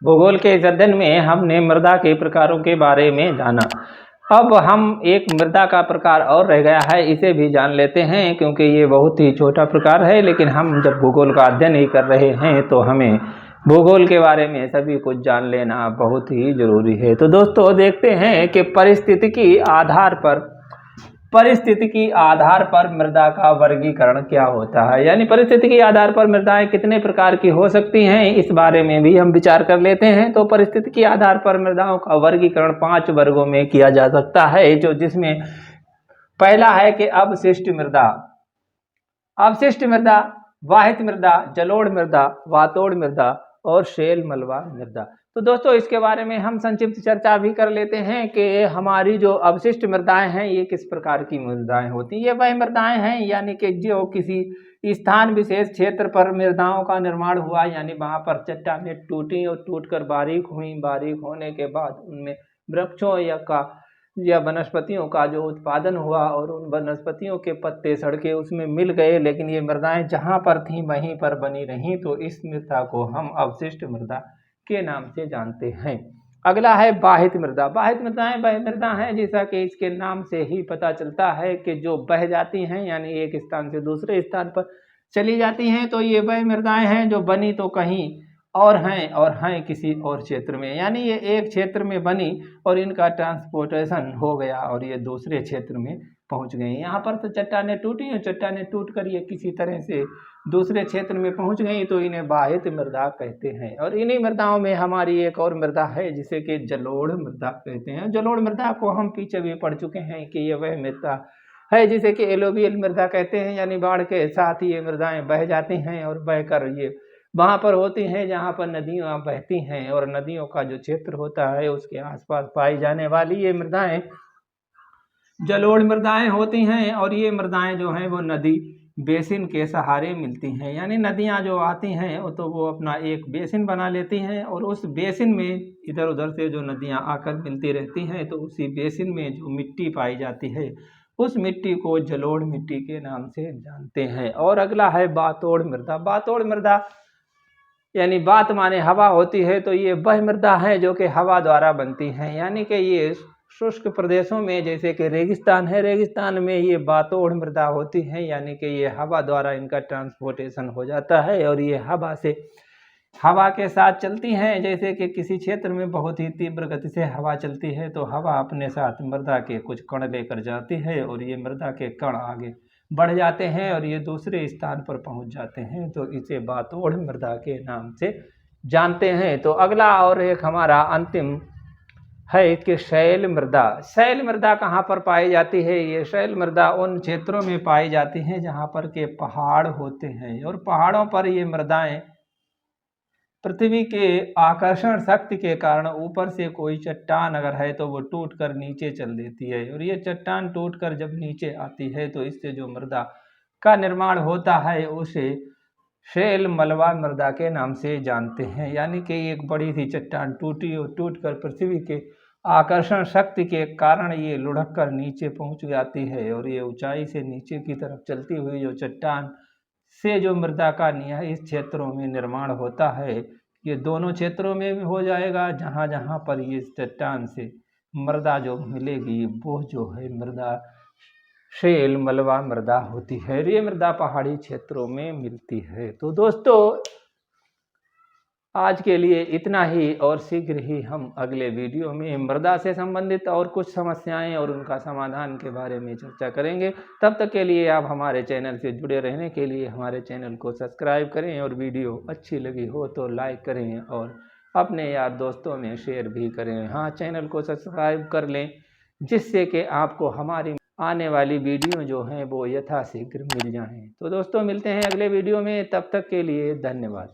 भूगोल के इस अध्ययन में हमने मृदा के प्रकारों के बारे में जाना। अब हम एक मृदा का प्रकार और रह गया है, इसे भी जान लेते हैं, क्योंकि ये बहुत ही छोटा प्रकार है, लेकिन हम जब भूगोल का अध्ययन ही कर रहे हैं तो हमें भूगोल के बारे में सभी कुछ जान लेना बहुत ही जरूरी है। तो दोस्तों देखते हैं कि परिस्थिति की आधार पर मृदा का वर्गीकरण क्या होता है, यानी परिस्थिति के आधार पर मृदाएं कितने प्रकार की हो सकती हैं, इस बारे में भी हम विचार कर लेते हैं। तो परिस्थिति के आधार पर मृदाओं का वर्गीकरण 5 वर्गों में किया जा सकता है, जिसमें पहला है कि अवशिष्ट मृदा, वाहित मृदा, जलोढ़ मृदा, वातोड़ मृदा और शैल मलबा मृदा। तो दोस्तों इसके बारे में हम संक्षिप्त चर्चा भी कर लेते हैं कि हमारी जो अवशिष्ट मृदाएं हैं ये किस प्रकार की मृदाएं होती हैं। ये वह मृदाएं हैं यानी कि जो किसी स्थान विशेष क्षेत्र पर मृदाओं का निर्माण हुआ, यानी वहां पर चट्टानें टूटी और टूटकर बारीक हुई, बारीक होने के बाद उनमें वृक्षों या वनस्पतियों का जो उत्पादन हुआ और उन वनस्पतियों के पत्ते सड़के उसमें मिल गए, लेकिन ये मृदाएं जहां पर थीं वहीं पर बनी रहीं, तो इस मृदा को हम अवशिष्ट मृदा के नाम से जानते हैं। अगला है बाहित मृदा। बाहित मृदाएं वह मृदा हैं जैसा कि इसके नाम से ही पता चलता है कि जो बह जाती हैं, यानी एक स्थान से दूसरे स्थान पर चली जाती हैं। तो ये वह मृदाएं हैं जो बनी तो कहीं और हैं किसी और क्षेत्र में, यानी ये एक क्षेत्र में बनी और इनका ट्रांसपोर्टेशन हो गया और ये दूसरे क्षेत्र में पहुंच गई। यहाँ पर तो चट्टानें टूटी और चट्टानें टूटकर ये किसी तरह से दूसरे क्षेत्र में पहुंच गई, तो इन्हें बाहित मृदा कहते हैं। और इन्हीं मृदाओं में हमारी एक और मृदा है जिसे कि जलोढ़ मृदा कहते हैं। जलोढ़ मृदा को हम पीछे भी पढ़ चुके हैं कि ये वह मृदा है जिसे कि एलोवियल मृदा कहते हैं, यानी बाढ़ के साथ ये मृदाएं बह जाती हैं और बहकर ये वहां पर होती हैं जहां पर नदियां बहती हैं, और नदियों का जो क्षेत्र होता है उसके आसपास पाई जाने वाली ये मृदाएं जलोढ़ मृदाएं होती हैं। और ये मृदाएं जो हैं वो नदी बेसिन के सहारे मिलती हैं, यानी नदियां जो आती हैं तो वो अपना एक बेसिन बना लेती हैं और उस बेसिन में इधर उधर से जो नदियां आकर मिलती रहती हैं, तो उसी बेसिन में जो मिट्टी पाई जाती है उस मिट्टी को जलोढ़ मिट्टी के नाम से जानते हैं। और अगला है बातोड़ मृदा। बातोड़ मृदा यानी बात माने हवा होती है, तो ये वह मृदा है जो कि हवा द्वारा बनती है, यानी कि ये शुष्क प्रदेशों में जैसे कि रेगिस्तान है, रेगिस्तान में ये बातोड़ मृदा होती है, यानी कि ये हवा द्वारा इनका ट्रांसपोर्टेशन हो जाता है और ये हवा के साथ चलती हैं। जैसे कि किसी क्षेत्र में बहुत ही तीव्र गति से हवा चलती है तो हवा अपने साथ मृदा के कुछ कण लेकर जाती है और ये मृदा के कण आगे बढ़ जाते हैं और ये दूसरे स्थान पर पहुंच जाते हैं, तो इसे बातोड़ मृदा के नाम से जानते हैं। तो अगला और एक हमारा अंतिम है कि शैल मृदा। शैल मृदा कहाँ पर पाई जाती है? ये शैल मृदा उन क्षेत्रों में पाई जाती है जहाँ पर के पहाड़ होते हैं, और पहाड़ों पर ये मृदाएं पृथ्वी के आकर्षण शक्ति के कारण ऊपर से कोई चट्टान अगर है तो वो टूटकर नीचे चल देती है, और ये चट्टान टूटकर जब नीचे आती है तो इससे जो मृदा का निर्माण होता है उसे शैल मलबा मृदा के नाम से जानते हैं। यानी कि एक बड़ी सी चट्टान टूटी और टूटकर पृथ्वी के आकर्षण शक्ति के कारण ये लुढ़क कर नीचे पहुंच जाती है, और ये ऊंचाई से नीचे की तरफ चलती हुई जो चट्टान से जो मृदा का इस क्षेत्रों में निर्माण होता है, ये दोनों क्षेत्रों में भी हो जाएगा। जहाँ जहाँ पर ये चट्टान से मृदा जो मिलेगी वो जो है मृदा शैल मलबा मृदा होती है। ये मृदा पहाड़ी क्षेत्रों में मिलती है। तो दोस्तों आज के लिए इतना ही, और शीघ्र ही हम अगले वीडियो में मृदा से संबंधित और कुछ समस्याएं और उनका समाधान के बारे में चर्चा करेंगे। तब तक के लिए आप हमारे चैनल से जुड़े रहने के लिए हमारे चैनल को सब्सक्राइब करें, और वीडियो अच्छी लगी हो तो लाइक करें और अपने यार दोस्तों में शेयर भी करें। हाँ, चैनल को सब्सक्राइब कर लें जिससे कि आपको हमारी आने वाली वीडियो जो हैं वो यथाशीघ्र मिल जाएं। तो दोस्तों मिलते हैं अगले वीडियो में, तब तक के लिए धन्यवाद।